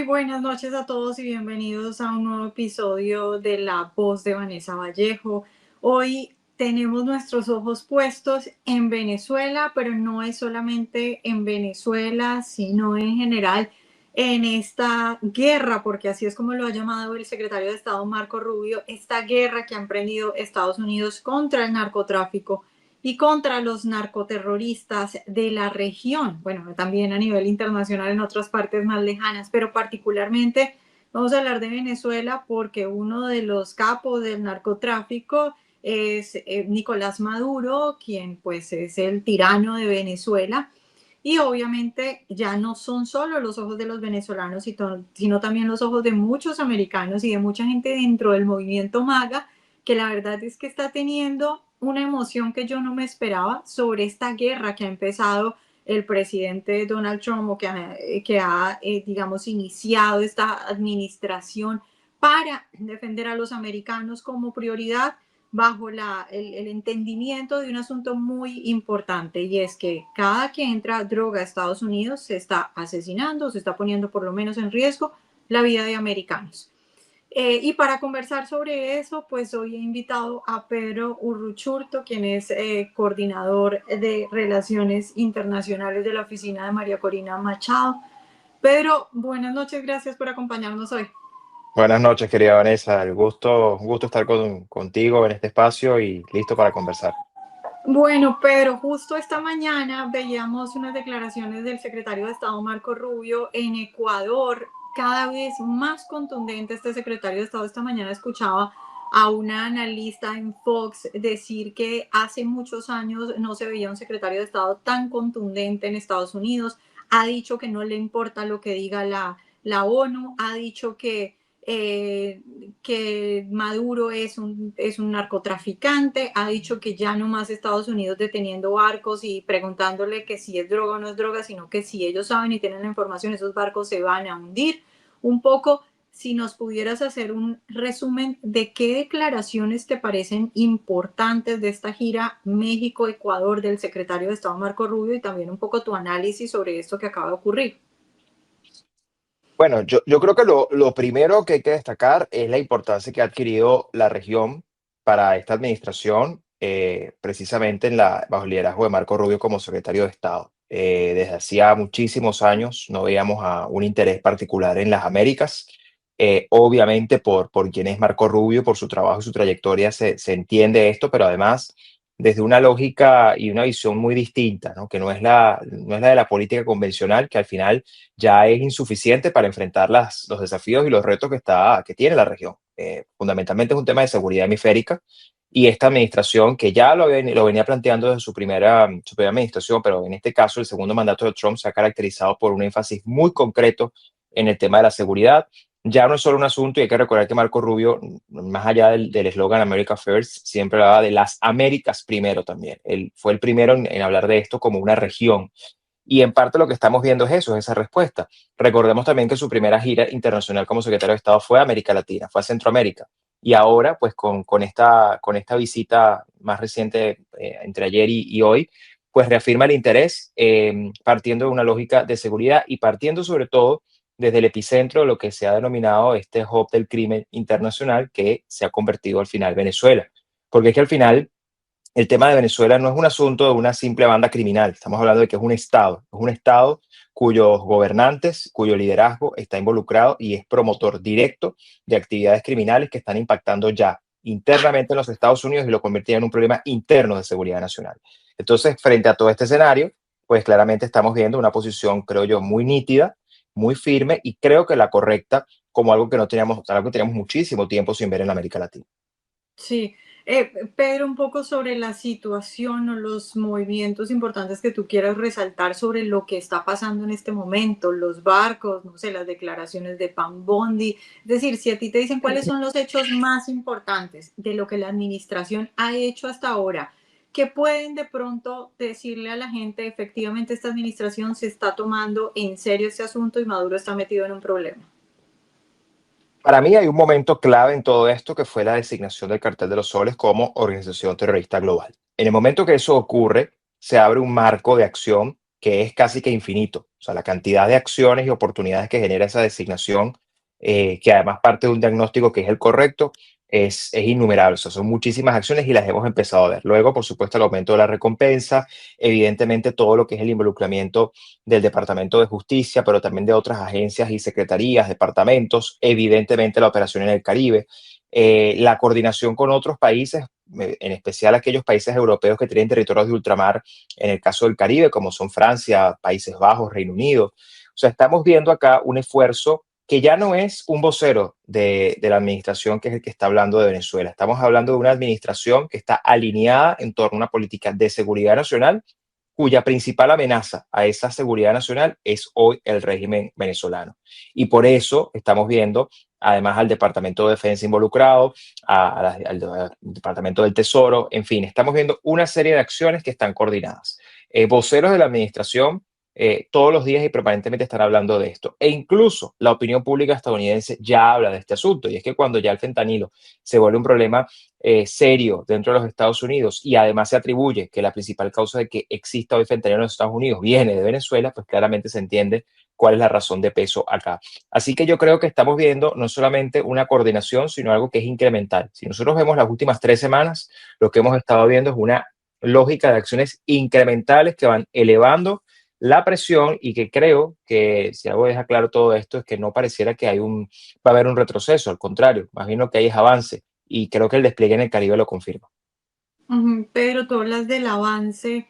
buenas noches a todos y bienvenidos a un nuevo episodio de La Voz de Vanessa Vallejo. Hoy tenemos nuestros ojos puestos en Venezuela, pero no es solamente en Venezuela, sino en general en esta guerra, porque así es como lo ha llamado el secretario de Estado Marco Rubio, esta guerra que ha emprendido Estados Unidos contra el narcotráfico y contra los narcoterroristas de la región, bueno, también a nivel internacional en otras partes más lejanas, pero particularmente vamos a hablar de Venezuela porque uno de los capos del narcotráfico es Nicolás Maduro, quien pues es el tirano de Venezuela. Y obviamente ya no son solo los ojos de los venezolanos, sino también los ojos de muchos americanos y de mucha gente dentro del movimiento MAGA, que la verdad es que está teniendo una emoción que yo no me esperaba sobre esta guerra que ha empezado el presidente Donald Trump o digamos, iniciado esta administración para defender a los americanos como prioridad bajo el entendimiento de un asunto muy importante, y es que cada que entra droga a Estados Unidos se está asesinando, se está poniendo por lo menos en riesgo la vida de americanos. Y para conversar sobre eso, pues hoy he invitado a Pedro Urruchurto, quien es coordinador de Relaciones Internacionales de la oficina de María Corina Machado. Pedro, buenas noches, gracias por acompañarnos hoy. Buenas noches, querida Vanessa. Un gusto estar contigo en este espacio y listo para conversar. Bueno, Pedro, justo esta mañana veíamos unas declaraciones del secretario de Estado Marco Rubio en Ecuador, cada vez más contundente este secretario de Estado. Esta mañana escuchaba a una analista en Fox decir que hace muchos años no se veía un secretario de Estado tan contundente en Estados Unidos. Ha dicho que no le importa lo que diga la ONU, ha dicho que Maduro es un narcotraficante, ha dicho que ya no más Estados Unidos deteniendo barcos y preguntándole que si es droga o no es droga, sino que si ellos saben y tienen la información, esos barcos se van a hundir. Un poco, si nos pudieras hacer un resumen de qué declaraciones te parecen importantes de esta gira México-Ecuador del secretario de Estado Marco Rubio, y también un poco tu análisis sobre esto que acaba de ocurrir. Bueno, yo creo que lo primero que hay que destacar es la importancia que ha adquirido la región para esta administración, precisamente bajo el liderazgo de Marco Rubio como secretario de Estado. Desde hacía muchísimos años no veíamos un interés particular en las Américas. Obviamente por quién es Marco Rubio, por su trabajo y su trayectoria se entiende esto, pero además desde una lógica y una visión muy distinta, ¿no? Que no es la de la política convencional, que al final ya es insuficiente para enfrentar los desafíos y los retos que tiene la región. Fundamentalmente es un tema de seguridad hemisférica, y esta administración, que ya lo venía planteando desde su primera administración, pero en este caso el segundo mandato de Trump se ha caracterizado por un énfasis muy concreto en el tema de la seguridad. Ya no es solo un asunto, y hay que recordar que Marco Rubio, más allá del eslogan America First, siempre hablaba de las Américas primero también. Él fue el primero en hablar de esto como una región. Y en parte lo que estamos viendo es eso, es esa respuesta. Recordemos también que su primera gira internacional como secretario de Estado fue a América Latina, fue a Centroamérica. Y ahora, pues con esta visita más reciente, entre ayer y hoy, pues reafirma el interés, partiendo de una lógica de seguridad y partiendo sobre todo desde el epicentro de lo que se ha denominado este hub del crimen internacional, que se ha convertido al final Venezuela. Porque es que al final el tema de Venezuela no es un asunto de una simple banda criminal. Estamos hablando de que es un estado cuyos gobernantes, cuyo liderazgo está involucrado y es promotor directo de actividades criminales que están impactando ya internamente en los Estados Unidos y lo convirtieron en un problema interno de seguridad nacional. Entonces, frente a todo este escenario, pues claramente estamos viendo una posición, creo yo, muy nítida, muy firme, y creo que la correcta, como algo que teníamos muchísimo tiempo sin ver en América Latina. Sí, Pedro, un poco sobre la situación o los movimientos importantes que tú quieras resaltar sobre lo que está pasando en este momento, los barcos, no sé, las declaraciones de Pam Bondi. Es decir, si a ti te dicen cuáles son los hechos más importantes de lo que la administración ha hecho hasta ahora, ¿qué pueden de pronto decirle a la gente? Efectivamente, esta administración se está tomando en serio este asunto y Maduro está metido en un problema. Para mí hay un momento clave en todo esto, que fue la designación del Cartel de los Soles como organización terrorista global. En el momento que eso ocurre, se abre un marco de acción que es casi que infinito. O sea, la cantidad de acciones y oportunidades que genera esa designación, que además parte de un diagnóstico que es el correcto, es innumerable. O sea, son muchísimas acciones y las hemos empezado a ver. Luego, por supuesto, el aumento de la recompensa, evidentemente todo lo que es el involucramiento del Departamento de Justicia, pero también de otras agencias y secretarías, departamentos, evidentemente la operación en el Caribe, la coordinación con otros países, en especial aquellos países europeos que tienen territorios de ultramar, en el caso del Caribe, como son Francia, Países Bajos, Reino Unido. O sea, estamos viendo acá un esfuerzo que ya no es un vocero de la administración que es el que está hablando de Venezuela. Estamos hablando de una administración que está alineada en torno a una política de seguridad nacional cuya principal amenaza a esa seguridad nacional es hoy el régimen venezolano. Y por eso estamos viendo, además, al Departamento de Defensa involucrado, al Departamento del Tesoro, en fin, estamos viendo una serie de acciones que están coordinadas. Voceros de la administración todos los días y permanentemente están hablando de esto. E incluso la opinión pública estadounidense ya habla de este asunto. Y es que cuando ya el fentanilo se vuelve un problema serio dentro de los Estados Unidos y además se atribuye que la principal causa de que exista hoy fentanilo en los Estados Unidos viene de Venezuela, pues claramente se entiende cuál es la razón de peso acá. Así que yo creo que estamos viendo no solamente una coordinación, sino algo que es incremental. Si nosotros vemos las últimas 3 semanas, lo que hemos estado viendo es una lógica de acciones incrementales que van elevando la presión y que creo que, si algo deja claro todo esto, es que no pareciera que va a haber un retroceso, al contrario, más bien lo que hay es avance y creo que el despliegue en el Caribe lo confirma. Pero tú hablas del avance.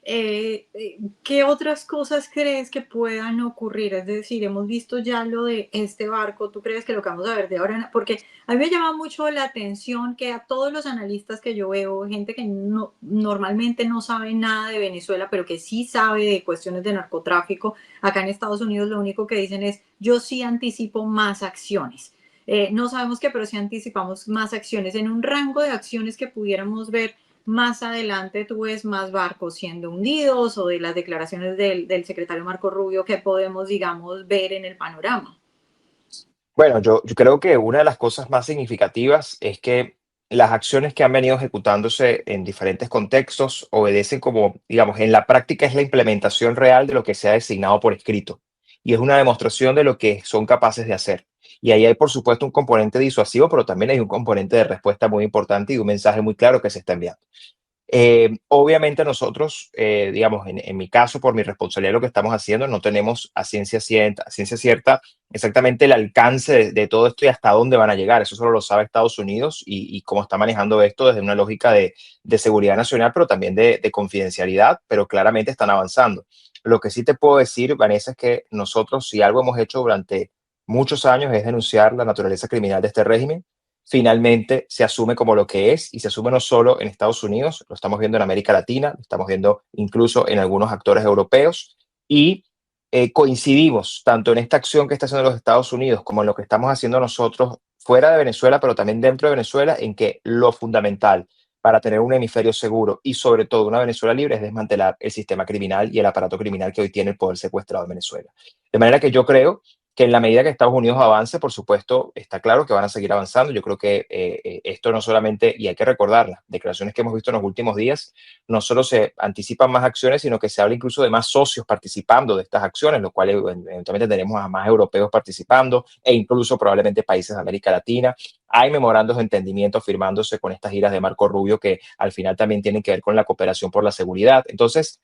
¿Qué otras cosas crees que puedan ocurrir? Es decir, hemos visto ya lo de este barco. ¿Tú crees que lo que vamos a ver de ahora? Porque a mí me llama mucho la atención que a todos los analistas que yo veo, gente que normalmente no sabe nada de Venezuela, pero que sí sabe de cuestiones de narcotráfico, acá en Estados Unidos lo único que dicen es, yo sí anticipo más acciones. No sabemos qué, pero sí anticipamos más acciones. En un rango de acciones que pudiéramos ver más adelante, tú ves más barcos siendo hundidos o de las declaraciones del secretario Marco Rubio que podemos, digamos, ver en el panorama. Bueno, yo creo que una de las cosas más significativas es que las acciones que han venido ejecutándose en diferentes contextos obedecen como, digamos, en la práctica es la implementación real de lo que se ha designado por escrito y es una demostración de lo que son capaces de hacer. Y ahí hay, por supuesto, un componente disuasivo, pero también hay un componente de respuesta muy importante y un mensaje muy claro que se está enviando. Obviamente nosotros, digamos, en mi caso, por mi responsabilidad, lo que estamos haciendo, no tenemos ciencia cierta exactamente el alcance de todo esto y hasta dónde van a llegar. Eso solo lo sabe Estados Unidos y cómo está manejando esto desde una lógica de seguridad nacional, pero también de confidencialidad, pero claramente están avanzando. Lo que sí te puedo decir, Vanessa, es que nosotros, si algo hemos hecho durante muchos años, es denunciar la naturaleza criminal de este régimen. Finalmente se asume como lo que es y se asume no solo en Estados Unidos, lo estamos viendo en América Latina, lo estamos viendo incluso en algunos actores europeos y coincidimos tanto en esta acción que está haciendo los Estados Unidos como en lo que estamos haciendo nosotros fuera de Venezuela, pero también dentro de Venezuela, en que lo fundamental para tener un hemisferio seguro y sobre todo una Venezuela libre es desmantelar el sistema criminal y el aparato criminal que hoy tiene el poder secuestrado en Venezuela. De manera que yo creo que en la medida que Estados Unidos avance, por supuesto, está claro que van a seguir avanzando. Yo creo que esto no solamente, y hay que recordar, las declaraciones que hemos visto en los últimos días, no solo se anticipan más acciones, sino que se habla incluso de más socios participando de estas acciones, lo cual eventualmente tenemos a más europeos participando e incluso probablemente países de América Latina. Hay memorandos de entendimiento firmándose con estas giras de Marco Rubio que al final también tienen que ver con la cooperación por la seguridad. Entonces,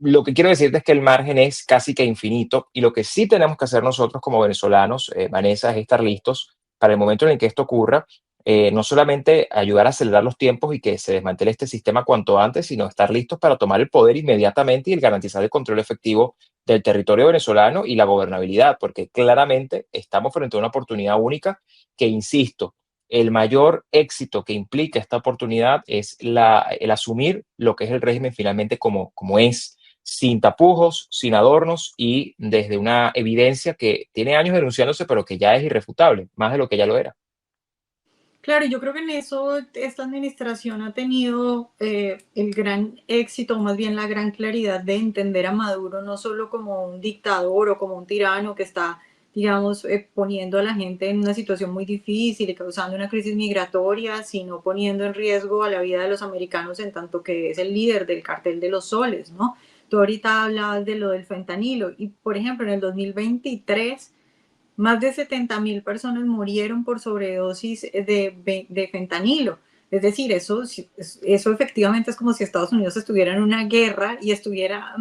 lo que quiero decirte es que el margen es casi que infinito y lo que sí tenemos que hacer nosotros como venezolanos, Vanessa, es estar listos para el momento en el que esto ocurra, no solamente ayudar a acelerar los tiempos y que se desmantele este sistema cuanto antes, sino estar listos para tomar el poder inmediatamente y el garantizar el control efectivo del territorio venezolano y la gobernabilidad, porque claramente estamos frente a una oportunidad única que, insisto, el mayor éxito que implica esta oportunidad es el asumir lo que es el régimen finalmente como es, sin tapujos, sin adornos y desde una evidencia que tiene años denunciándose, pero que ya es irrefutable, más de lo que ya lo era. Claro, yo creo que en eso esta administración ha tenido el gran éxito, o más bien la gran claridad de entender a Maduro no solo como un dictador o como un tirano que está, digamos, poniendo a la gente en una situación muy difícil y causando una crisis migratoria, sino poniendo en riesgo a la vida de los americanos en tanto que es el líder del cartel de los soles, ¿no? Tú ahorita hablabas de lo del fentanilo y, por ejemplo, en el 2023 más de 70.000 personas murieron por sobredosis de fentanilo. Es decir, eso efectivamente es como si Estados Unidos estuviera en una guerra y estuviera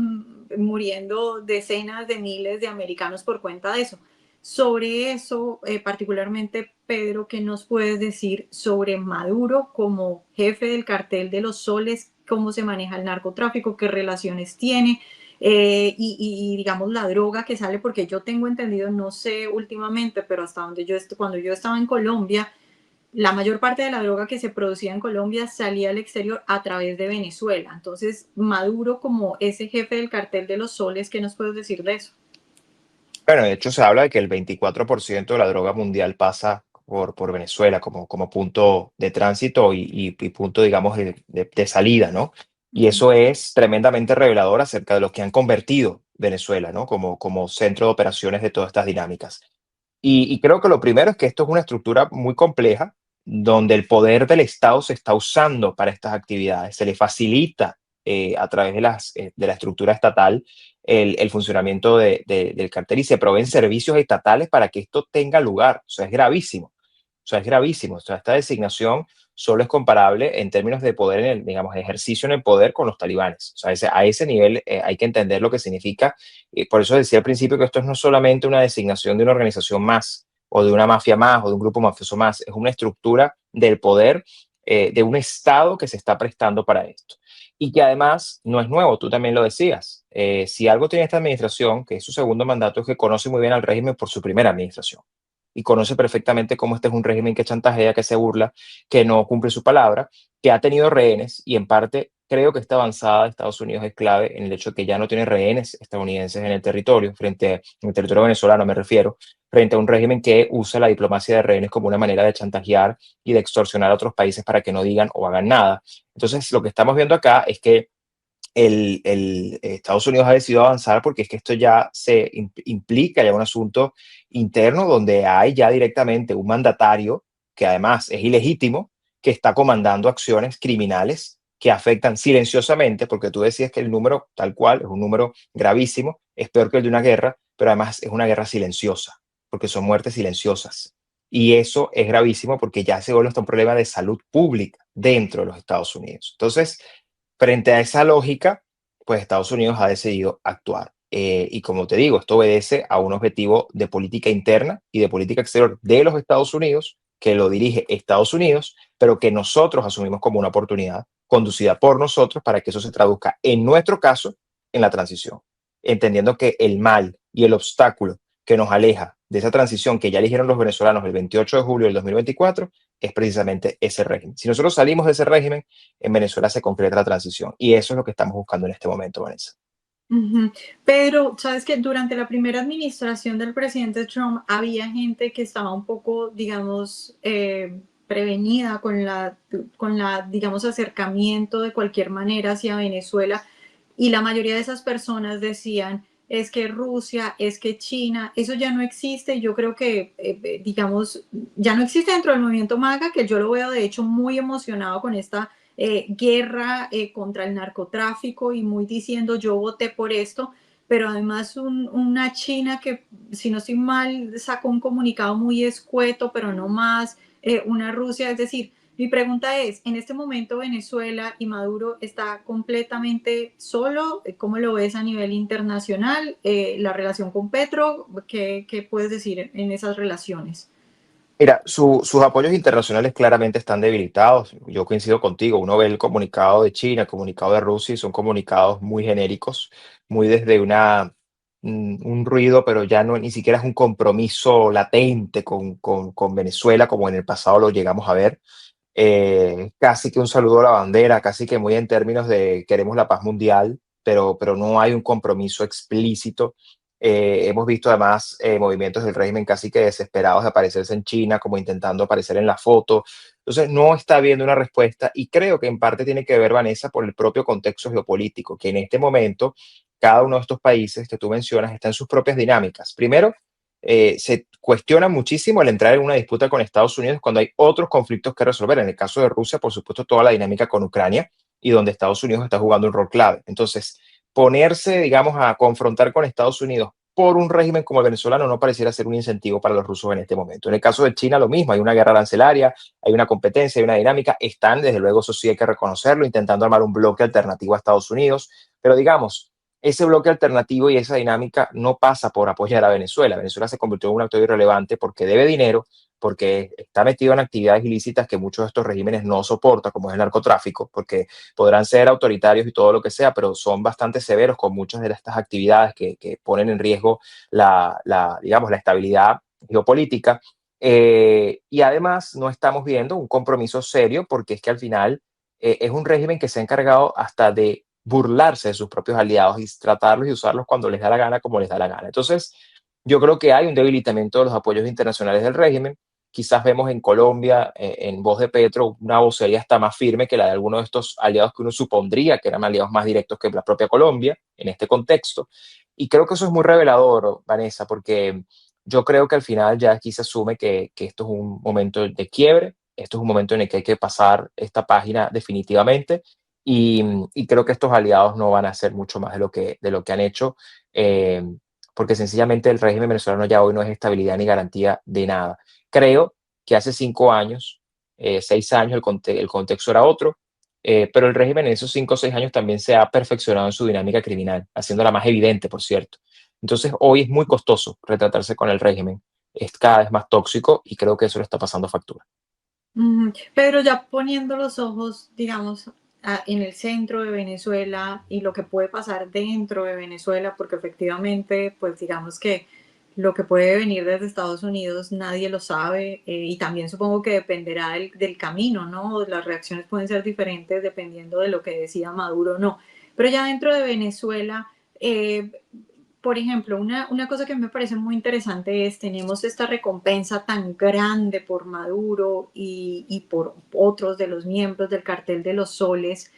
muriendo decenas de miles de americanos por cuenta de eso. Sobre eso, particularmente, Pedro, ¿qué nos puedes decir sobre Maduro como jefe del cartel de los soles? ¿Cómo se maneja el narcotráfico? ¿Qué relaciones tiene? Digamos la droga que sale, porque yo tengo entendido, no sé últimamente, pero hasta donde cuando yo estaba en Colombia, la mayor parte de la droga que se producía en Colombia salía al exterior a través de Venezuela. Entonces, Maduro como ese jefe del cartel de los soles, ¿qué nos puedes decir de eso? Bueno, de hecho se habla de que el 24% de la droga mundial pasa por Venezuela como punto de tránsito y punto, digamos, de salida, ¿no? Y Ujú. eso es tremendamente revelador acerca de lo que han convertido Venezuela, ¿no? Como centro de operaciones de todas estas dinámicas. Y creo que lo primero es que esto es una estructura muy compleja, donde el poder del Estado se está usando para estas actividades. Se le facilita a través de la estructura estatal el funcionamiento del cartel y se proveen servicios estatales para que esto tenga lugar. O sea, es gravísimo. O sea, es gravísimo. O sea, esta designación solo es comparable en términos de poder, digamos, ejercicio en el poder con los talibanes. O sea, a ese nivel hay que entender lo que significa. Por eso decía al principio que esto no es solamente una designación de una organización más, o de una mafia más, o de un grupo mafioso más. Es una estructura del poder de un Estado que se está prestando para esto. Y que además no es nuevo, tú también lo decías. Si algo tiene esta administración, que es su segundo mandato, es que conoce muy bien al régimen por su primera administración y conoce perfectamente cómo este es un régimen que chantajea, que se burla, que no cumple su palabra, que ha tenido rehenes y en parte creo que esta avanzada de Estados Unidos es clave en el hecho de que ya no tiene rehenes estadounidenses en el territorio, en el territorio venezolano me refiero, frente a un régimen que usa la diplomacia de rehenes como una manera de chantajear y de extorsionar a otros países para que no digan o hagan nada. Entonces, lo que estamos viendo acá es que Estados Unidos ha decidido avanzar porque es que esto ya se implica ya un asunto interno donde hay ya directamente un mandatario que además es ilegítimo, que está comandando acciones criminales que afectan silenciosamente, porque tú decías que el número tal cual es un número gravísimo, es peor que el de una guerra, pero además es una guerra silenciosa, porque son muertes silenciosas. Y eso es gravísimo porque ya se vuelve hasta un problema de salud pública dentro de los Estados Unidos. Entonces, frente a esa lógica, pues Estados Unidos ha decidido actuar. Y como te digo, esto obedece a un objetivo de política interna y de política exterior de los Estados Unidos, que lo dirige Estados Unidos, pero que nosotros asumimos como una oportunidad conducida por nosotros para que eso se traduzca, en nuestro caso, en la transición. Entendiendo que el mal y el obstáculo que nos aleja de esa transición que ya eligieron los venezolanos el 28 de julio del 2024 es precisamente ese régimen. Si nosotros salimos de ese régimen, en Venezuela se concreta la transición. Y eso es lo que estamos buscando en este momento, Vanessa. Ujú. Pedro, sabes que durante la primera administración del presidente Trump había gente que estaba un poco, digamos, prevenida digamos, acercamiento de cualquier manera hacia Venezuela y la mayoría de esas personas decían, es que Rusia, es que China, eso ya no existe. Yo creo que, digamos, ya no existe dentro del movimiento MAGA, que yo lo veo de hecho muy emocionado con esta guerra contra el narcotráfico y muy diciendo yo voté por esto, pero además una China que, si no estoy mal, sacó un comunicado muy escueto, pero no más, una Rusia, es decir, mi pregunta es, en este momento Venezuela y Maduro está completamente solo, ¿cómo lo ves a nivel internacional? La relación con Petro, ¿qué puedes decir en esas relaciones? Mira, sus apoyos internacionales claramente están debilitados. Yo coincido contigo. Uno ve el comunicado de China, el comunicado de Rusia y son comunicados muy genéricos, muy desde un ruido, pero ya no ni siquiera es un compromiso latente con Venezuela como en el pasado lo llegamos a ver. Casi que un saludo a la bandera, casi que muy en términos de queremos la paz mundial, pero no hay un compromiso explícito. Hemos visto además movimientos del régimen casi que desesperados de aparecerse en China, como intentando aparecer en la foto. Entonces, no está habiendo una respuesta y creo que en parte tiene que ver, Vanessa, por el propio contexto geopolítico, que en este momento cada uno de estos países que tú mencionas está en sus propias dinámicas. Primero, se cuestiona muchísimo el entrar en una disputa con Estados Unidos cuando hay otros conflictos que resolver. En el caso de Rusia, por supuesto, toda la dinámica con Ucrania y donde Estados Unidos está jugando un rol clave. Entonces, ponerse, digamos, a confrontar con Estados Unidos por un régimen como el venezolano no pareciera ser un incentivo para los rusos en este momento. En el caso de China, lo mismo, hay una guerra arancelaria, hay una competencia, hay una dinámica, están, desde luego, eso sí hay que reconocerlo, intentando armar un bloque alternativo a Estados Unidos, pero digamos, ese bloque alternativo y esa dinámica no pasa por apoyar a Venezuela. Venezuela se convirtió en un actor irrelevante porque debe dinero, porque está metido en actividades ilícitas que muchos de estos regímenes no soportan, como es el narcotráfico, porque podrán ser autoritarios y todo lo que sea, pero son bastante severos con muchas de estas actividades que ponen en riesgo digamos, la estabilidad geopolítica. Y además no estamos viendo un compromiso serio porque es que al final es un régimen que se ha encargado hasta de burlarse de sus propios aliados y tratarlos y usarlos cuando les da la gana, como les da la gana. Entonces, yo creo que hay un debilitamiento de los apoyos internacionales del régimen. Quizás vemos en Colombia, en voz de Petro, una vocería hasta más firme que la de algunos de estos aliados que uno supondría que eran aliados más directos que la propia Colombia en este contexto. Y creo que eso es muy revelador, Vanessa, porque yo creo que al final ya aquí se asume que esto es un momento de quiebre, esto es un momento en el que hay que pasar esta página definitivamente y, y creo que estos aliados no van a hacer mucho más de lo que han hecho, eh, porque sencillamente el régimen venezolano ya hoy no es estabilidad ni garantía de nada. Creo que hace 5 años, 6 años, el contexto era otro, pero el régimen en esos 5 o 6 años también se ha perfeccionado en su dinámica criminal, haciéndola más evidente, por cierto. Entonces, hoy es muy costoso retratarse con el régimen, es cada vez más tóxico y creo que eso le está pasando factura. Pero ya poniendo los ojos, digamos, en el centro de Venezuela y lo que puede pasar dentro de Venezuela, porque efectivamente, pues digamos que lo que puede venir desde Estados Unidos nadie lo sabe, y también supongo que dependerá del camino, ¿no? Las reacciones pueden ser diferentes dependiendo de lo que decida Maduro o no. Pero ya dentro de Venezuela, eh, por ejemplo, una cosa que me parece muy interesante es, tenemos esta recompensa tan grande por Maduro y por otros de los miembros del cartel de los soles.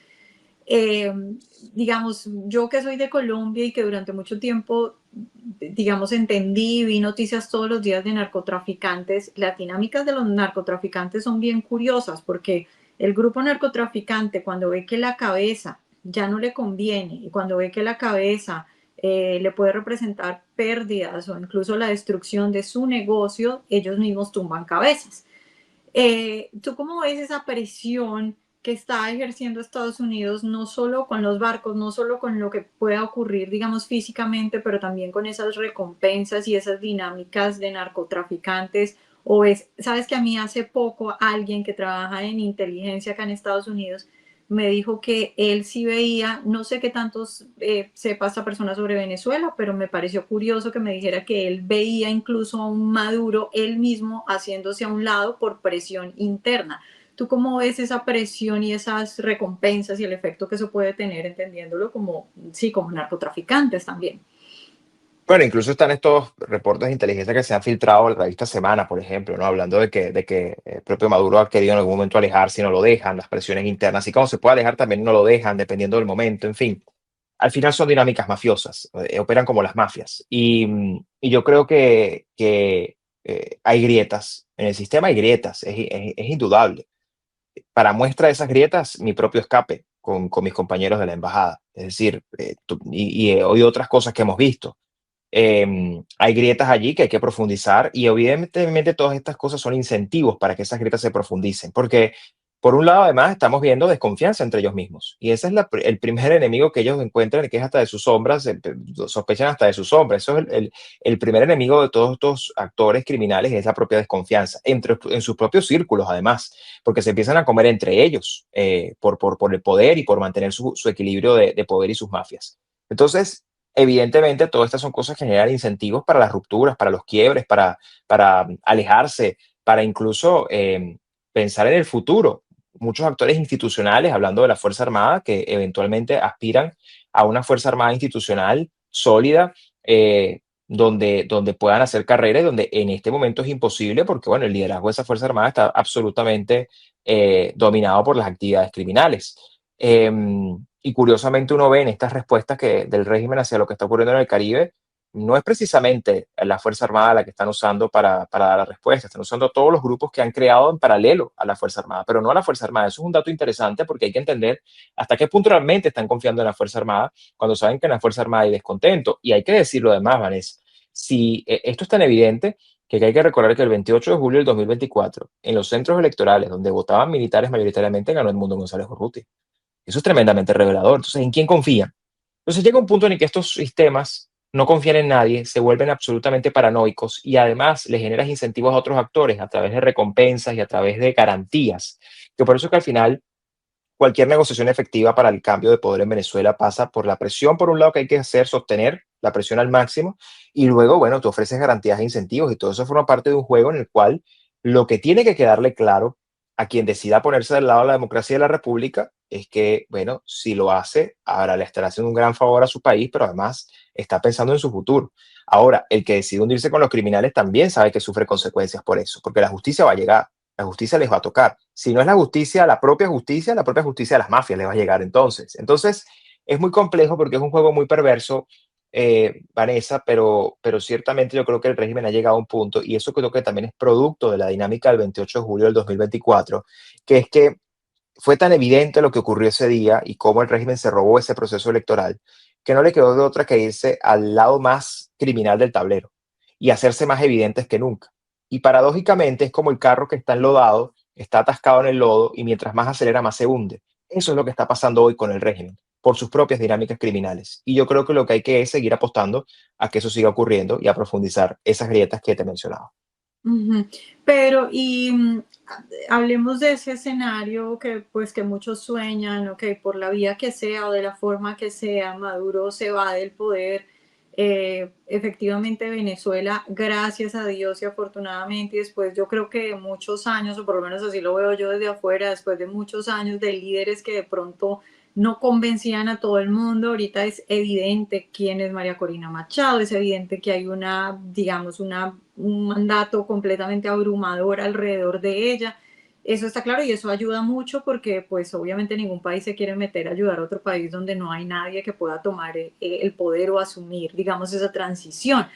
Eh, digamos, yo que soy de Colombia y que durante mucho tiempo, digamos, entendí, vi noticias todos los días de narcotraficantes, las dinámicas de los narcotraficantes son bien curiosas porque el grupo narcotraficante, cuando ve que la cabeza ya no le conviene y cuando ve que la cabeza le puede representar pérdidas o incluso la destrucción de su negocio, ellos mismos tumban cabezas. ¿Tú cómo ves esa presión que está ejerciendo Estados Unidos, no solo con los barcos, no solo con lo que pueda ocurrir, digamos, físicamente, pero también con esas recompensas y esas dinámicas de narcotraficantes? O es, sabes que a mí hace poco alguien que trabaja en inteligencia acá en Estados Unidos me dijo que él sí veía, no sé qué tantos sepa esta persona sobre Venezuela, pero me pareció curioso que me dijera que él veía incluso a un Maduro él mismo haciéndose a un lado por presión interna. ¿Tú cómo ves esa presión y esas recompensas y el efecto que eso puede tener, entendiéndolo como, sí, como narcotraficantes también? Bueno, incluso están estos reportes de inteligencia que se han filtrado en la revista Semana, por ejemplo, ¿no? Hablando de que el propio Maduro ha querido en algún momento alejarse y no lo dejan, las presiones internas, y como se puede alejar también no lo dejan, dependiendo del momento, en fin. Al final son dinámicas mafiosas, operan como las mafias. Y yo creo que hay grietas, en el sistema hay grietas, es indudable. Para muestra de esas grietas, mi propio escape con mis compañeros de la embajada. Es decir, y otras cosas que hemos visto. Hay grietas allí que hay que profundizar y evidentemente todas estas cosas son incentivos para que esas grietas se profundicen, porque por un lado además estamos viendo desconfianza entre ellos mismos y ese es el primer enemigo que ellos encuentran, que es hasta de sus sombras, sospechan hasta de sus sombras. Eso es el primer enemigo de todos estos actores criminales, es la propia desconfianza en sus propios círculos además, porque se empiezan a comer entre ellos por el poder y por mantener su equilibrio de poder y sus mafias. Entonces, evidentemente, todas estas son cosas que generan incentivos para las rupturas, para los quiebres, para alejarse, para incluso pensar en el futuro. Muchos actores institucionales, hablando de la Fuerza Armada, que eventualmente aspiran a una Fuerza Armada institucional sólida, donde puedan hacer carrera y donde en este momento es imposible porque, bueno, el liderazgo de esa Fuerza Armada está absolutamente dominado por las actividades criminales. Y curiosamente uno ve en estas respuestas del régimen hacia lo que está ocurriendo en el Caribe, no es precisamente la Fuerza Armada la que están usando para dar la respuesta, están usando todos los grupos que han creado en paralelo a la Fuerza Armada, pero no a la Fuerza Armada. Eso es un dato interesante porque hay que entender hasta qué punto realmente están confiando en la Fuerza Armada cuando saben que en la Fuerza Armada hay descontento. Y hay que decirlo además, Vanessa, si esto es tan evidente que hay que recordar que el 28 de julio del 2024, en los centros electorales donde votaban militares mayoritariamente, ganó Edmundo González Urrutia. Eso es tremendamente revelador. Entonces, ¿en quién confían? Entonces llega un punto en el que estos sistemas no confían en nadie, se vuelven absolutamente paranoicos y además le generas incentivos a otros actores a través de recompensas y a través de garantías. Que por eso es que al final cualquier negociación efectiva para el cambio de poder en Venezuela pasa por la presión, por un lado, que hay que hacer, sostener la presión al máximo, y luego, bueno, tú ofreces garantías e incentivos, y todo eso forma parte de un juego en el cual lo que tiene que quedarle claro a quien decida ponerse del lado de la democracia y de la república es que, bueno, si lo hace, ahora le estará haciendo un gran favor a su país, pero además está pensando en su futuro. Ahora, el que decide hundirse con los criminales también sabe que sufre consecuencias por eso, porque la justicia va a llegar. La justicia les va a tocar. Si no es la propia justicia de las mafias les va a llegar entonces. Entonces, es muy complejo porque es un juego muy perverso, Vanessa, pero ciertamente yo creo que el régimen ha llegado a un punto, y eso creo que también es producto de la dinámica del 28 de julio del 2024, que es que fue tan evidente lo que ocurrió ese día y cómo el régimen se robó ese proceso electoral, que no le quedó de otra que irse al lado más criminal del tablero y hacerse más evidentes que nunca. Y paradójicamente es como el carro que está enlodado, está atascado en el lodo y mientras más acelera, más se hunde. Eso es lo que está pasando hoy con el régimen, por sus propias dinámicas criminales. Y yo creo que lo que hay que es seguir apostando a que eso siga ocurriendo y a profundizar esas grietas que te he mencionado. Ujú. Pero, hablemos de ese escenario que, pues, que muchos sueñan, ok, por la vía que sea o de la forma que sea, Maduro se va del poder. Efectivamente, Venezuela, gracias a Dios y afortunadamente, y después yo creo que de muchos años, o por lo menos así lo veo yo desde afuera, después de muchos años de líderes que de pronto no convencían a todo el mundo. Ahorita es evidente quién es María Corina Machado, es evidente que hay una, digamos, un mandato completamente abrumador alrededor de ella. Eso está claro y eso ayuda mucho porque pues obviamente ningún país se quiere meter a ayudar a otro país donde no hay nadie que pueda tomar el poder o asumir, digamos, esa transición.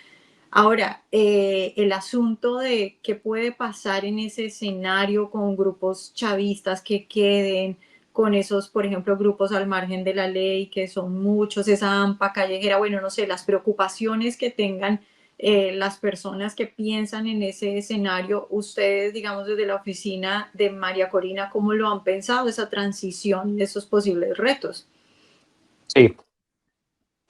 Ahora, el asunto de qué puede pasar en ese escenario con grupos chavistas que queden, con esos, por ejemplo, grupos al margen de la ley, que son muchos, esa AMPA callejera, bueno, no sé, las preocupaciones que tengan las personas que piensan en ese escenario, ustedes, digamos, desde la oficina de María Corina, ¿cómo lo han pensado, esa transición de esos posibles retos? Sí,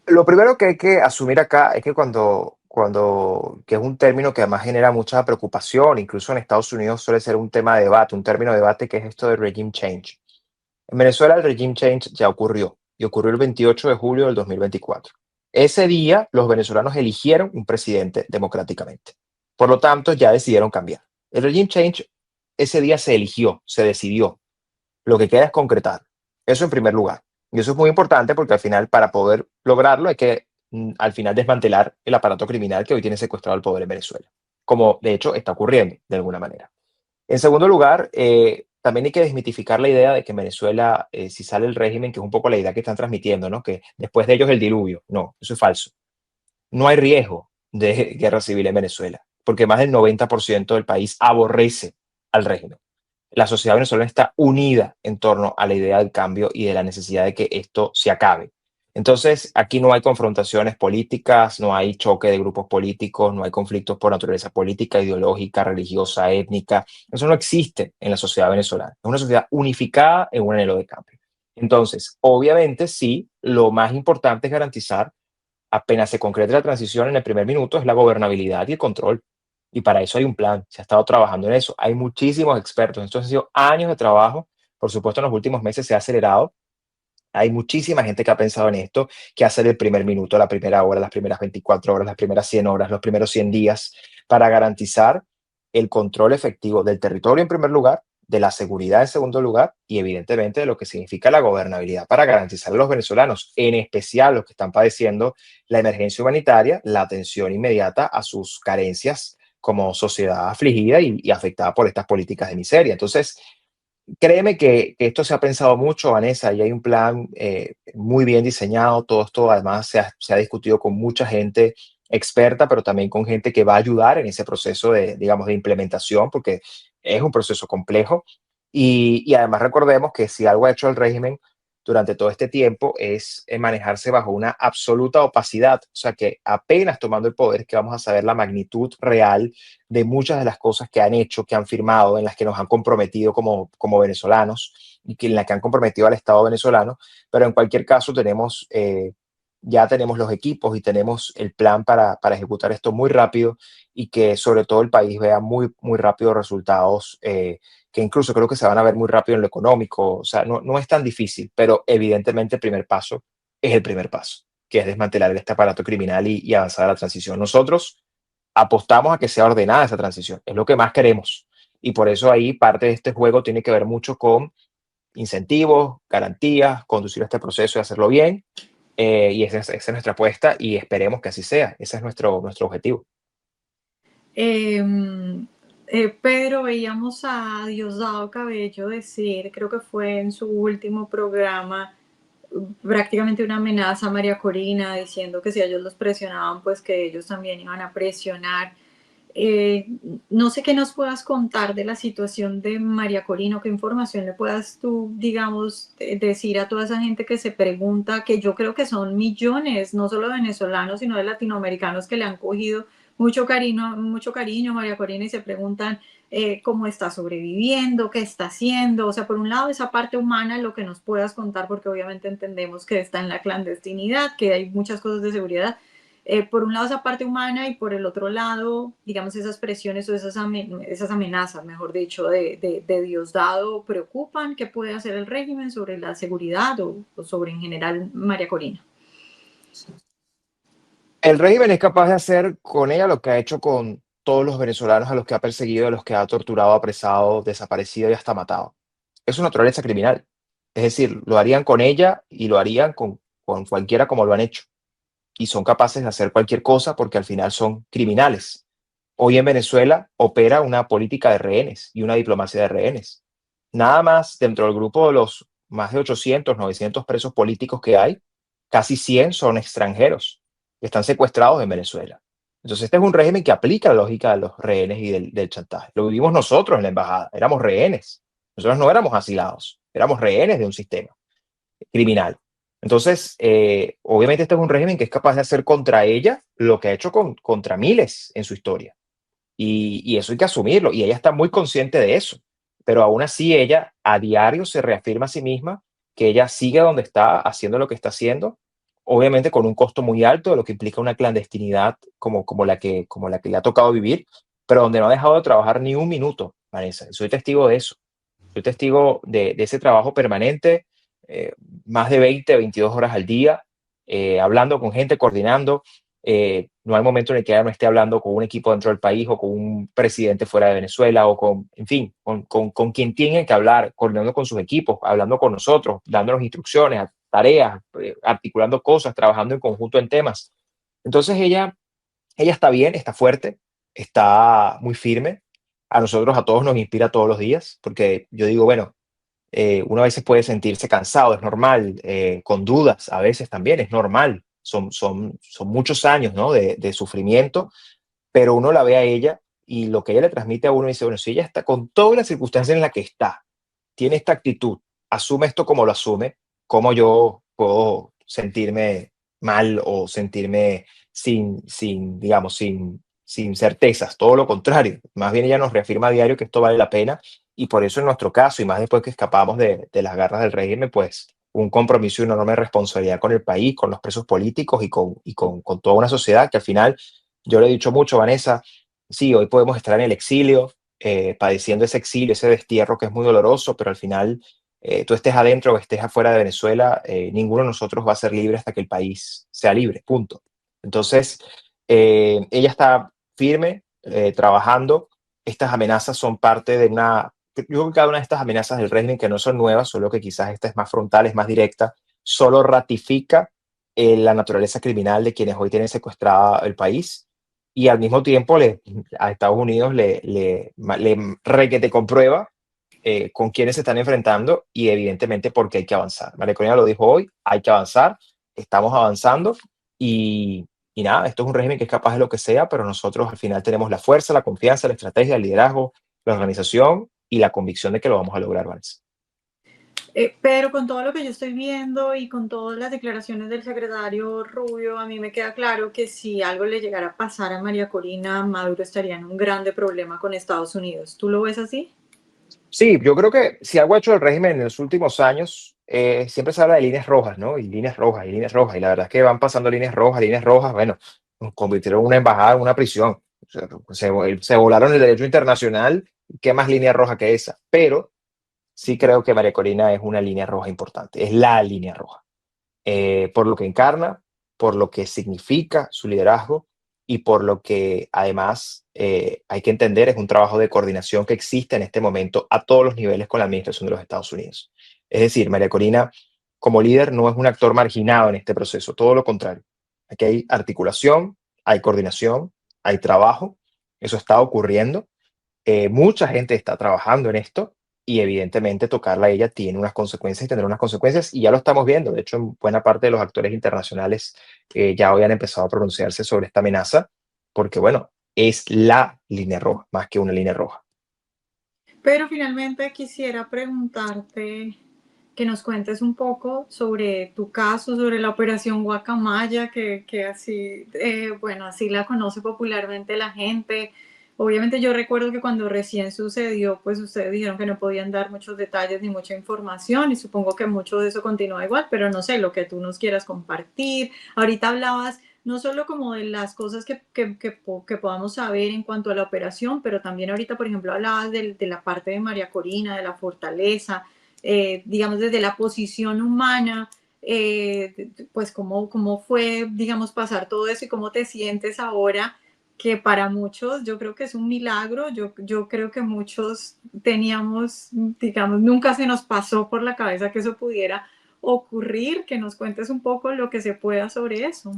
lo primero que hay que asumir acá es que que es un término que además genera mucha preocupación, incluso en Estados Unidos suele ser un tema de debate, un término de debate que es esto de regime change. En Venezuela el regime change ya ocurrió y ocurrió el 28 de julio del 2024. Ese día los venezolanos eligieron un presidente democráticamente. Por lo tanto, ya decidieron cambiar. El regime change ese día se eligió, se decidió. Lo que queda es concretar. Eso en primer lugar. Y eso es muy importante porque al final, para poder lograrlo, hay que al final desmantelar el aparato criminal que hoy tiene secuestrado el poder en Venezuela, como de hecho está ocurriendo de alguna manera. En segundo lugar, también hay que desmitificar la idea de que en Venezuela, si sale el régimen, que es un poco la idea que están transmitiendo, ¿no? Que después de ellos el diluvio. No, eso es falso. No hay riesgo de guerra civil en Venezuela, porque más del 90% del país aborrece al régimen. La sociedad venezolana está unida en torno a la idea del cambio y de la necesidad de que esto se acabe. Entonces, aquí no hay confrontaciones políticas, no hay choque de grupos políticos, no hay conflictos por naturaleza política, ideológica, religiosa, étnica. Eso no existe en la sociedad venezolana. Es una sociedad unificada en un anhelo de cambio. Entonces, obviamente, sí, lo más importante es garantizar, apenas se concrete la transición en el primer minuto, es la gobernabilidad y el control. Y para eso hay un plan, se ha estado trabajando en eso. Hay muchísimos expertos, esto han sido años de trabajo, por supuesto en los últimos meses se ha acelerado. Hay muchísima gente que ha pensado en esto, que hacer el primer minuto, la primera hora, las primeras 24 horas, las primeras 100 horas, los primeros 100 días, para garantizar el control efectivo del territorio en primer lugar, de la seguridad en segundo lugar y evidentemente de lo que significa la gobernabilidad para garantizar a los venezolanos, en especial los que están padeciendo la emergencia humanitaria, la atención inmediata a sus carencias como sociedad afligida y afectada por estas políticas de miseria. Entonces, créeme que esto se ha pensado mucho, Vanessa, y hay un plan muy bien diseñado. Todo esto además se ha discutido con mucha gente experta, pero también con gente que va a ayudar en ese proceso de, digamos, de implementación, porque es un proceso complejo. Y además recordemos que si algo ha hecho el régimen durante todo este tiempo es manejarse bajo una absoluta opacidad, o sea que apenas tomando el poder que vamos a saber la magnitud real de muchas de las cosas que han hecho, que han firmado, en las que nos han comprometido como venezolanos y que en las que han comprometido al Estado venezolano, pero en cualquier caso ya tenemos los equipos y tenemos el plan para ejecutar esto muy rápido y que sobre todo el país vea muy, muy rápido resultados que incluso creo que se van a ver muy rápido en lo económico. O sea, no es tan difícil, pero evidentemente el primer paso es el primer paso, que es desmantelar este aparato criminal y avanzar a la transición. Nosotros apostamos a que sea ordenada esa transición, es lo que más queremos. Y por eso ahí parte de este juego tiene que ver mucho con incentivos, garantías, conducir este proceso y hacerlo bien. Y esa es nuestra apuesta y esperemos que así sea. Ese es nuestro objetivo. Pedro, veíamos a Diosdado Cabello decir, creo que fue en su último programa, prácticamente una amenaza a María Corina, diciendo que si ellos los presionaban, pues que ellos también iban a presionar. Eh, no sé qué nos puedas contar de la situación de María Corina, qué información le puedas tú, digamos, decir a toda esa gente que se pregunta, que yo creo que son millones, no solo de venezolanos, sino de latinoamericanos que le han cogido mucho cariño a María Corina y se preguntan cómo está sobreviviendo, qué está haciendo. O sea, por un lado, esa parte humana, lo que nos puedas contar, porque obviamente entendemos que está en la clandestinidad, que hay muchas cosas de seguridad. Por un lado esa parte humana y por el otro lado, digamos, esas presiones o esas amenazas, mejor dicho, de Diosdado, preocupan. ¿Qué puede hacer el régimen sobre la seguridad o sobre en general María Corina? El régimen es capaz de hacer con ella lo que ha hecho con todos los venezolanos a los que ha perseguido, a los que ha torturado, apresado, desaparecido y hasta matado. Es una naturaleza criminal. Es decir, lo harían con ella y lo harían con cualquiera como lo han hecho. Y son capaces de hacer cualquier cosa porque al final son criminales. Hoy en Venezuela opera una política de rehenes y una diplomacia de rehenes. Nada más dentro del grupo de los más de 800, 900 presos políticos que hay, casi 100 son extranjeros que están secuestrados en Venezuela. Entonces este es un régimen que aplica la lógica de los rehenes y del chantaje. Lo vivimos nosotros en la embajada, éramos rehenes. Nosotros no éramos asilados, éramos rehenes de un sistema criminal. Entonces, obviamente este es un régimen que es capaz de hacer contra ella lo que ha hecho contra miles en su historia. Y eso hay que asumirlo. Y ella está muy consciente de eso. Pero aún así ella a diario se reafirma a sí misma que ella sigue donde está, haciendo lo que está haciendo, obviamente con un costo muy alto de lo que implica una clandestinidad como la que le ha tocado vivir, pero donde no ha dejado de trabajar ni un minuto, Vanessa. Soy testigo de eso. Soy testigo de ese trabajo permanente, eh, más de 20, 22 horas al día, hablando con gente, coordinando. No hay momento en el que ella no esté hablando con un equipo dentro del país o con un presidente fuera de Venezuela o en fin, con quien tienen que hablar, coordinando con sus equipos, hablando con nosotros, dándonos instrucciones, tareas, articulando cosas, trabajando en conjunto en temas. Entonces ella está bien, está fuerte, está muy firme. A nosotros, a todos nos inspira todos los días, porque yo digo, bueno, uno a veces puede sentirse cansado, es normal, con dudas, a veces también es normal. Son muchos años, ¿no? de sufrimiento, pero uno la ve a ella y lo que ella le transmite a uno dice, bueno, si ella está con todas las circunstancias en las que está, tiene esta actitud, asume esto como lo asume, ¿cómo yo puedo sentirme mal o sentirme digamos, sin certezas? Todo lo contrario, más bien ella nos reafirma a diario que esto vale la pena y por eso en nuestro caso, y más después que escapamos de las garras del régimen, pues un compromiso y una enorme responsabilidad con el país, con los presos políticos y con toda una sociedad que al final, yo le he dicho mucho, Vanessa, sí, hoy podemos estar en el exilio, padeciendo ese exilio, ese destierro que es muy doloroso, pero al final, tú estés adentro o estés afuera de Venezuela, ninguno de nosotros va a ser libre hasta que el país sea libre, punto. Entonces, ella está firme, trabajando. Estas amenazas son parte de yo creo que cada una de estas amenazas del régimen, que no son nuevas, solo que quizás esta es más frontal, es más directa, solo ratifica la naturaleza criminal de quienes hoy tienen secuestrada el país y al mismo tiempo a Estados Unidos le requete comprueba con quiénes se están enfrentando y evidentemente porque hay que avanzar. María Corina lo dijo hoy, hay que avanzar, estamos avanzando y, y nada, esto es un régimen que es capaz de lo que sea, pero nosotros al final tenemos la fuerza, la confianza, la estrategia, el liderazgo, la organización y la convicción de que lo vamos a lograr, Vanessa. Pero con todo lo que yo estoy viendo y con todas las declaraciones del secretario Rubio, a mí me queda claro que si algo le llegara a pasar a María Corina, Maduro estaría en un grande problema con Estados Unidos. ¿Tú lo ves así? Sí, yo creo que si algo ha hecho el régimen en los últimos años, siempre se habla de líneas rojas, ¿no? Y líneas rojas, y líneas rojas. Y la verdad es que van pasando líneas rojas, bueno, nos convirtieron una embajada en una prisión. O sea, se volaron el derecho internacional. ¿Qué más línea roja que esa? Pero sí creo que María Corina es una línea roja importante, es la línea roja, por lo que encarna, por lo que significa su liderazgo y por lo que además hay que entender es un trabajo de coordinación que existe en este momento a todos los niveles con la administración de los Estados Unidos. Es decir, María Corina como líder no es un actor marginado en este proceso, todo lo contrario. Aquí hay articulación, hay coordinación, hay trabajo, eso está ocurriendo, mucha gente está trabajando en esto y evidentemente tocarla a ella tiene unas consecuencias y tendrá unas consecuencias y ya lo estamos viendo. De hecho, en buena parte de los actores internacionales ya habían empezado a pronunciarse sobre esta amenaza porque, bueno, es la línea roja, más que una línea roja. Pero finalmente quisiera preguntarte que nos cuentes un poco sobre tu caso, sobre la operación Guacamaya, que así, bueno, así la conoce popularmente la gente. Obviamente yo recuerdo que cuando recién sucedió, pues ustedes dijeron que no podían dar muchos detalles ni mucha información y supongo que mucho de eso continúa igual, pero no sé, lo que tú nos quieras compartir. Ahorita hablabas no solo como de las cosas que podamos saber en cuanto a la operación, pero también ahorita, por ejemplo, hablabas de la parte de María Corina, de la fortaleza, digamos, desde la posición humana, pues cómo fue, digamos, pasar todo eso y cómo te sientes ahora, que para muchos yo creo que es un milagro, yo creo que muchos teníamos, digamos, nunca se nos pasó por la cabeza que eso pudiera ocurrir, que nos cuentes un poco lo que se pueda sobre eso.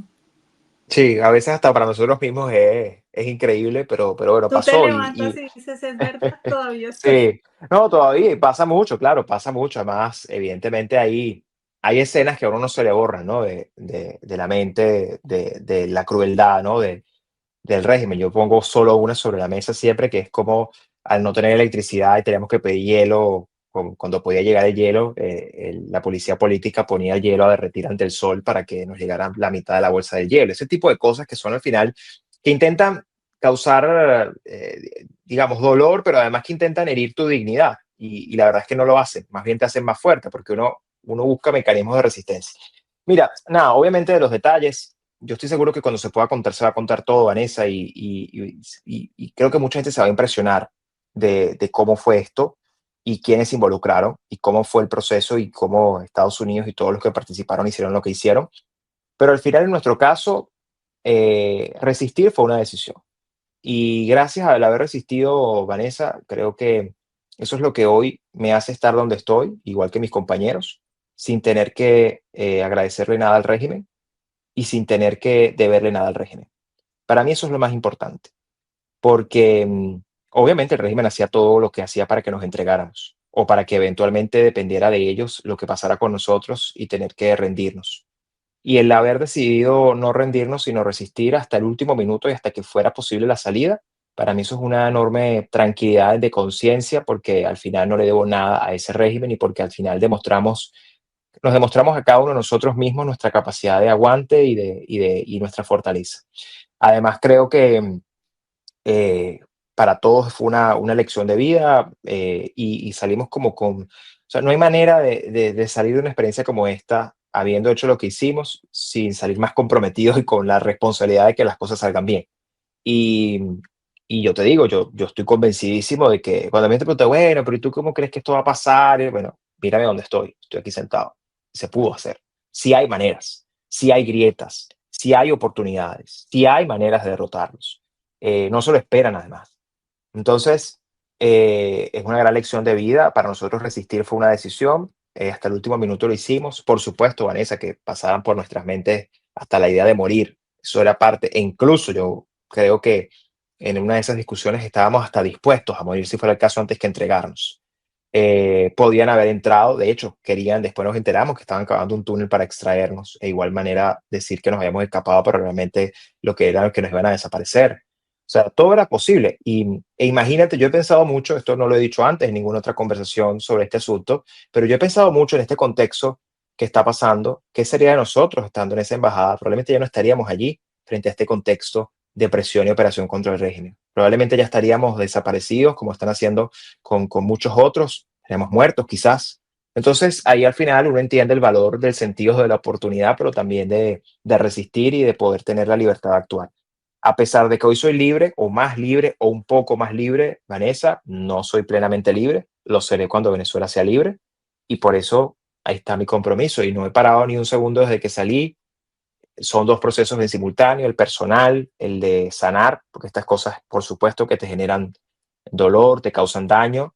Sí, a veces hasta para nosotros mismos es increíble, pero bueno, Tú te pasó levantas y dices, es verdad, todavía estoy. sí, no, todavía y pasa mucho, claro, pasa mucho. Además, evidentemente hay escenas que a uno no se le borran, ¿no? De la mente, de la crueldad, ¿no? Del régimen. Yo pongo solo una sobre la mesa siempre, que es como al no tener electricidad y teníamos que pedir hielo, cuando podía llegar el hielo, la policía política ponía el hielo a derretir ante el sol para que nos llegara la mitad de la bolsa del hielo. Ese tipo de cosas que son al final, que intentan causar, digamos, dolor, pero además que intentan herir tu dignidad. Y la verdad es que no lo hacen, más bien te hacen más fuerte, porque uno busca mecanismos de resistencia. Mira, nada, obviamente de los detalles, yo estoy seguro que cuando se pueda contar, se va a contar todo, Vanessa, y creo que mucha gente se va a impresionar de cómo fue esto y quiénes se involucraron y cómo fue el proceso y cómo Estados Unidos y todos los que participaron hicieron lo que hicieron. Pero al final, en nuestro caso, resistir fue una decisión. Y gracias al haber resistido, Vanessa, creo que eso es lo que hoy me hace estar donde estoy, igual que mis compañeros, sin tener que agradecerle nada al régimen y sin tener que deberle nada al régimen. Para mí eso es lo más importante, porque obviamente el régimen hacía todo lo que hacía para que nos entregáramos o para que eventualmente dependiera de ellos lo que pasara con nosotros y tener que rendirnos. Y el haber decidido no rendirnos, sino resistir hasta el último minuto y hasta que fuera posible la salida, para mí eso es una enorme tranquilidad de conciencia porque al final no le debo nada a ese régimen y porque al final nos demostramos a cada uno de nosotros mismos nuestra capacidad de aguante y nuestra fortaleza. Además, creo que para todos fue una lección de vida y salimos como con, o sea, no hay manera de salir de una experiencia como esta habiendo hecho lo que hicimos sin salir más comprometidos y con la responsabilidad de que las cosas salgan bien. Y, y yo te digo, yo estoy convencidísimo de que cuando me te pregunta, bueno, pero ¿y tú cómo crees que esto va a pasar? Y bueno, mírame dónde estoy aquí sentado. Se pudo hacer. Sí hay maneras, sí hay grietas, sí hay oportunidades, sí hay maneras de derrotarlos. No se lo esperan además. Entonces, es una gran lección de vida. Para nosotros resistir fue una decisión. Hasta el último minuto lo hicimos. Por supuesto, Vanessa, que pasaban por nuestras mentes hasta la idea de morir. Eso era parte, e incluso yo creo que en una de esas discusiones estábamos hasta dispuestos a morir si fuera el caso antes que entregarnos. podían haber entrado. De hecho, querían, después nos enteramos que estaban cavando un túnel para extraernos, e igual manera decir que nos habíamos escapado, pero realmente lo que era que nos iban a desaparecer. O sea, todo era posible. E imagínate, yo he pensado mucho, esto no lo he dicho antes en ninguna otra conversación sobre este asunto, pero yo he pensado mucho en este contexto que está pasando, qué sería de nosotros estando en esa embajada. Probablemente ya no estaríamos allí frente a este contexto de presión y operación contra el régimen. Probablemente ya estaríamos desaparecidos, como están haciendo con muchos otros, estaríamos muertos quizás. Entonces, ahí al final uno entiende el valor del sentido de la oportunidad, pero también de resistir y de poder tener la libertad de actuar. A pesar de que hoy soy libre o más libre o un poco más libre, Vanessa, no soy plenamente libre, lo seré cuando Venezuela sea libre y por eso ahí está mi compromiso y no he parado ni un segundo desde que salí. Son dos procesos en simultáneo, el personal, el de sanar, porque estas cosas por supuesto que te generan dolor, te causan daño,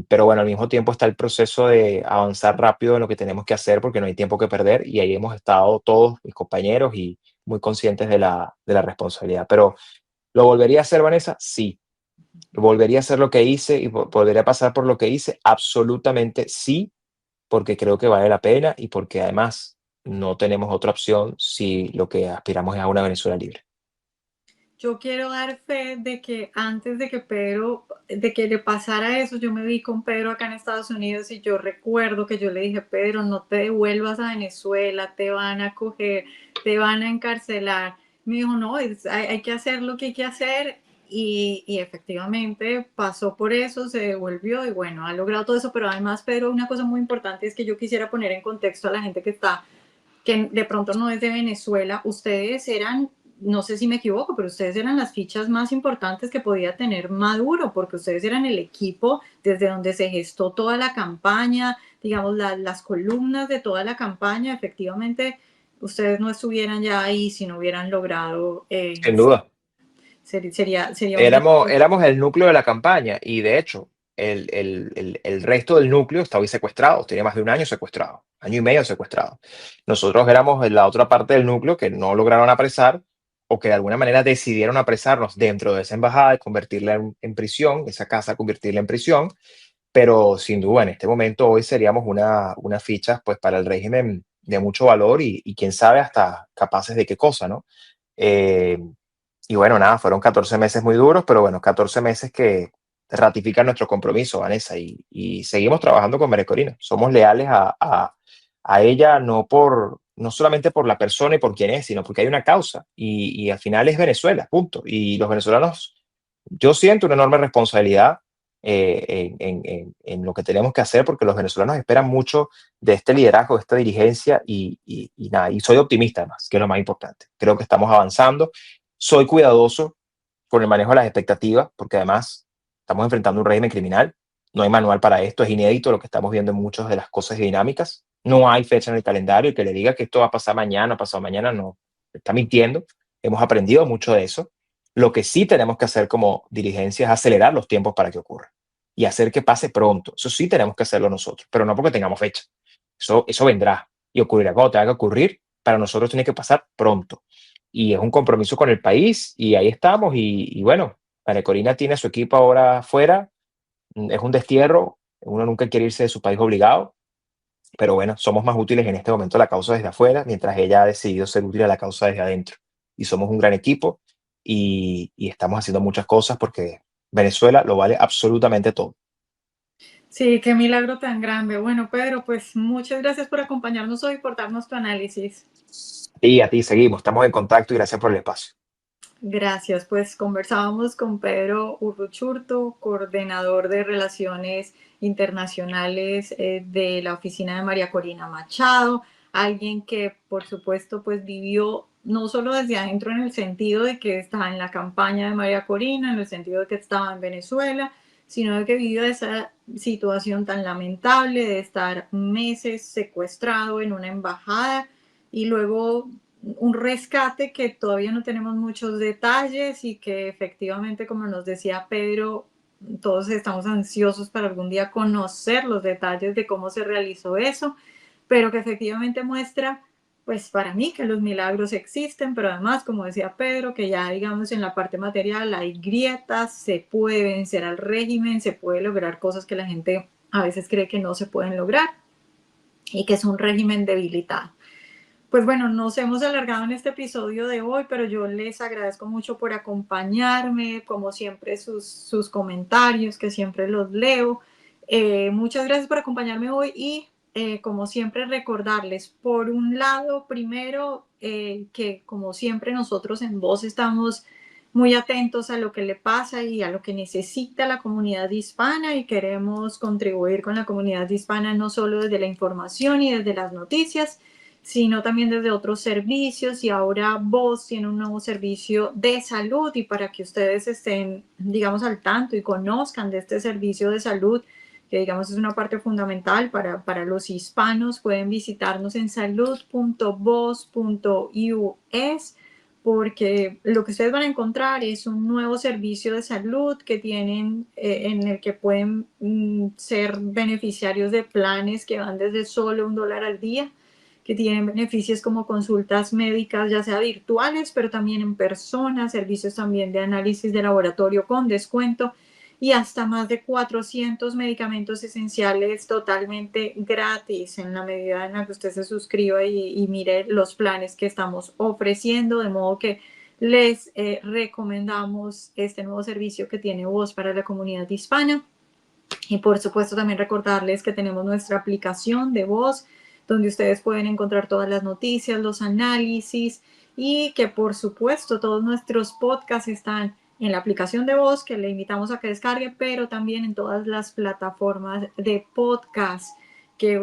pero bueno, al mismo tiempo está el proceso de avanzar rápido en lo que tenemos que hacer porque no hay tiempo que perder y ahí hemos estado todos mis compañeros y muy conscientes de la responsabilidad. Pero ¿lo volvería a hacer, Vanessa? Sí. ¿Volvería a hacer lo que hice y volvería a pasar por lo que hice? Absolutamente sí, porque creo que vale la pena y porque además no tenemos otra opción si lo que aspiramos es a una Venezuela libre. Yo quiero dar fe de que antes de que Pedro, de que le pasara eso, yo me vi con Pedro acá en Estados Unidos y yo recuerdo que yo le dije, Pedro, no te devuelvas a Venezuela, te van a coger, te van a encarcelar. Me dijo, no, hay que hacer lo que hay que hacer y efectivamente pasó por eso, se devolvió y bueno, ha logrado todo eso, pero además, Pedro, una cosa muy importante es que yo quisiera poner en contexto a la gente que está que de pronto no es de Venezuela, ustedes eran, no sé si me equivoco, pero ustedes eran las fichas más importantes que podía tener Maduro, porque ustedes eran el equipo desde donde se gestó toda la campaña, digamos, las columnas de toda la campaña, efectivamente, ustedes no estuvieran ya ahí si no hubieran logrado, Sin duda. sería un Éramos, error. éramos el núcleo de la campaña y de hecho el resto del núcleo estaba ahí secuestrado, tenía más de un año secuestrado, año y medio secuestrado. Nosotros éramos la otra parte del núcleo que no lograron apresar o que de alguna manera decidieron apresarnos dentro de esa embajada y convertirla en prisión, esa casa convertirla en prisión, pero sin duda en este momento hoy seríamos una ficha pues para el régimen de mucho valor y quién sabe hasta capaces de qué cosa, ¿no? Eh, y bueno, nada, fueron 14 meses muy duros, pero bueno, 14 meses que ratifican nuestro compromiso, Vanessa, y seguimos trabajando con María Corina. Somos leales a ella, no solamente por la persona y por quién es, sino porque hay una causa, y al final es Venezuela, punto. Y los venezolanos, yo siento una enorme responsabilidad en lo que tenemos que hacer, porque los venezolanos esperan mucho de este liderazgo, de esta dirigencia, y nada, y soy optimista además, que es lo más importante. Creo que estamos avanzando. Soy cuidadoso con el manejo de las expectativas, porque además estamos enfrentando un régimen criminal. No hay manual para esto, es inédito lo que estamos viendo en muchas de las cosas dinámicas. No hay fecha en el calendario. El que le diga que esto va a pasar mañana, pasado mañana, no, está mintiendo. Hemos aprendido mucho de eso. Lo que sí tenemos que hacer como dirigencia es acelerar los tiempos para que ocurra y hacer que pase pronto. Eso sí tenemos que hacerlo nosotros, pero no porque tengamos fecha. Eso vendrá y ocurrirá cuando tenga que ocurrir. Para nosotros tiene que pasar pronto y es un compromiso con el país y ahí estamos y bueno, María Corina tiene a su equipo ahora afuera, es un destierro, uno nunca quiere irse de su país obligado, pero bueno, somos más útiles en este momento a la causa desde afuera, mientras ella ha decidido ser útil a la causa desde adentro. Y somos un gran equipo y estamos haciendo muchas cosas porque Venezuela lo vale absolutamente todo. Sí, qué milagro tan grande. Bueno, Pedro, pues muchas gracias por acompañarnos hoy, por darnos tu análisis. Y a ti seguimos, estamos en contacto y gracias por el espacio. Gracias, pues conversábamos con Pedro Urruchurtu, coordinador de Relaciones Internacionales de la oficina de María Corina Machado, alguien que por supuesto pues vivió no solo desde adentro en el sentido de que estaba en la campaña de María Corina, en el sentido de que estaba en Venezuela, sino de que vivió esa situación tan lamentable de estar meses secuestrado en una embajada y luego un rescate que todavía no tenemos muchos detalles y que efectivamente, como nos decía Pedro, todos estamos ansiosos para algún día conocer los detalles de cómo se realizó eso, pero que efectivamente muestra pues para mí que los milagros existen, pero además, como decía Pedro, que ya digamos en la parte material hay grietas, se puede vencer al régimen, se puede lograr cosas que la gente a veces cree que no se pueden lograr y que es un régimen debilitado. Pues bueno, nos hemos alargado en este episodio de hoy, pero yo les agradezco mucho por acompañarme, como siempre sus comentarios, que siempre los leo. Muchas gracias por acompañarme hoy y como siempre recordarles, por un lado, primero, que como siempre nosotros en Voz estamos muy atentos a lo que le pasa y a lo que necesita la comunidad hispana y queremos contribuir con la comunidad hispana no solo desde la información y desde las noticias, sino también desde otros servicios, y ahora Voz tiene un nuevo servicio de salud, y para que ustedes estén, digamos, al tanto y conozcan de este servicio de salud, que digamos es una parte fundamental para los hispanos, pueden visitarnos en salud.voz.us, porque lo que ustedes van a encontrar es un nuevo servicio de salud que tienen, en el que pueden ser beneficiarios de planes que van desde solo $1 al día, que tienen beneficios como consultas médicas, ya sea virtuales, pero también en persona, servicios también de análisis de laboratorio con descuento y hasta más de 400 medicamentos esenciales totalmente gratis en la medida en la que usted se suscriba y mire los planes que estamos ofreciendo, de modo que les recomendamos este nuevo servicio que tiene Voz para la comunidad hispana. Y por supuesto también recordarles que tenemos nuestra aplicación de Voz, donde ustedes pueden encontrar todas las noticias, los análisis, y que por supuesto todos nuestros podcasts están en la aplicación de Voz, que le invitamos a que descargue, pero también en todas las plataformas de podcast que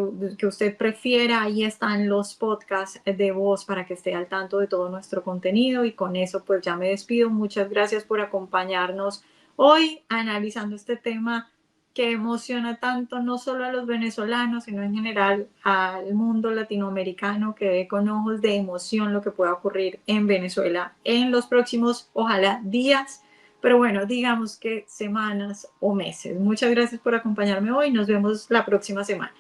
usted prefiera. Ahí están los podcasts de Voz para que esté al tanto de todo nuestro contenido. Y con eso pues ya me despido. Muchas gracias por acompañarnos hoy analizando este tema que emociona tanto no solo a los venezolanos, sino en general al mundo latinoamericano, que ve con ojos de emoción lo que pueda ocurrir en Venezuela en los próximos, ojalá, días, pero bueno, digamos que semanas o meses. Muchas gracias por acompañarme hoy. Nos vemos la próxima semana.